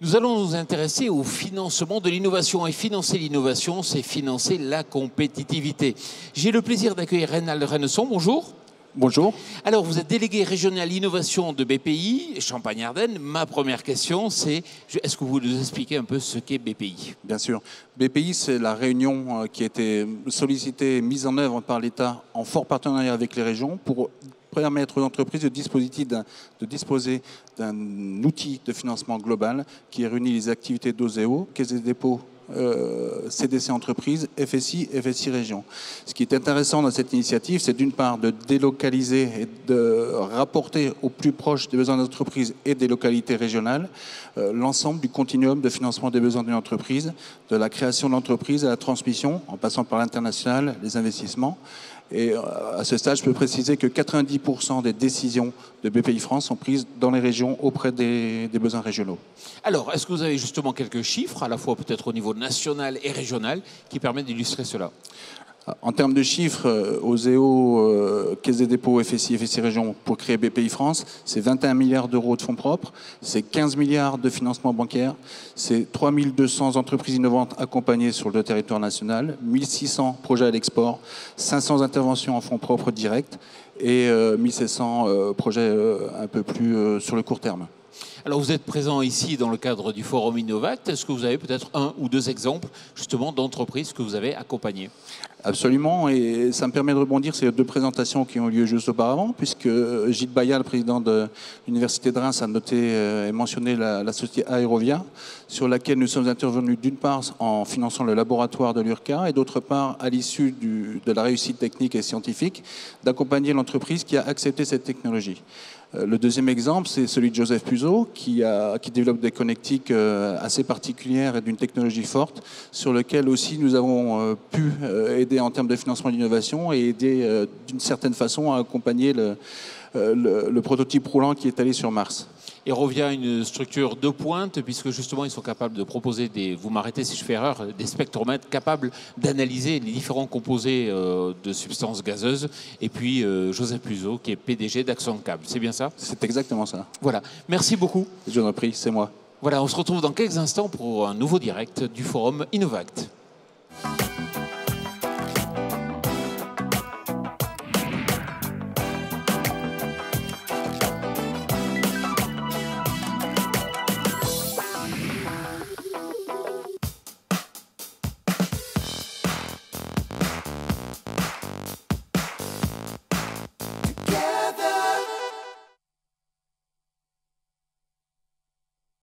Nous allons nous intéresser au financement de l'innovation. Et financer l'innovation, c'est financer la compétitivité. J'ai le plaisir d'accueillir Reynald Rennesson. Bonjour. Bonjour. Alors, vous êtes délégué régional innovation de BPI, Champagne-Ardenne. Ma première question, c'est est-ce que vous pouvez nous expliquer un peu ce qu'est BPI? Bien sûr. BPI, c'est la réunion qui a été sollicitée et mise en œuvre par l'État en fort partenariat avec les régions pour permettre aux entreprises de disposer d'un outil de financement global qui réunit les activités d'OSEO, Caisse des dépôts, CDC Entreprises, FSI, FSI Région. Ce qui est intéressant dans cette initiative, c'est d'une part de délocaliser et de rapporter au plus proche des besoins des entreprises et des localités régionales l'ensemble du continuum de financement des besoins d'une entreprise, de la création de l'entreprise à la transmission, en passant par l'international, les investissements. Et à ce stade, je peux préciser que 90% des décisions de BPI France sont prises dans les régions auprès des besoins régionaux. Alors, est-ce que vous avez justement quelques chiffres, à la fois peut-être au niveau national et régional, qui permettent d'illustrer cela? En termes de chiffres, OSEO, Caisse des dépôts, FSI, FSI Région, pour créer BPI France, c'est 21 milliards d'euros de fonds propres, c'est 15 milliards de financement bancaire, c'est 3200 entreprises innovantes accompagnées sur le territoire national, 1600 projets à l'export, 500 interventions en fonds propres directs et 1700 projets un peu plus sur le court terme. Alors, vous êtes présent ici dans le cadre du Forum Innovact. Est-ce que vous avez peut-être un ou deux exemples, justement, d'entreprises que vous avez accompagnées? Absolument, et ça me permet de rebondir sur les deux présentations qui ont lieu juste auparavant, puisque Gilles Bayat, le président de l'Université de Reims, a noté et mentionné la société Aerovia, sur laquelle nous sommes intervenus d'une part en finançant le laboratoire de l'URCA et d'autre part, à l'issue de la réussite technique et scientifique, d'accompagner l'entreprise qui a accepté cette technologie. Le deuxième exemple, c'est celui de Joseph Puzo, qui développe des connectiques assez particulières et d'une technologie forte, sur lequel aussi nous avons pu aider en termes de financement et d'innovation et aider d'une certaine façon à accompagner le prototype roulant qui est allé sur Mars. Et revient une structure de pointe, puisque justement ils sont capables de proposer vous m'arrêtez si je fais erreur, des spectromètres capables d'analyser les différents composés de substances gazeuses. Et puis Joseph Puzo, qui est PDG d'Axon Câble. C'est bien ça? C'est exactement ça. Voilà. Merci beaucoup. Je vous en prie, c'est moi. Voilà, on se retrouve dans quelques instants pour un nouveau direct du Forum Innovact.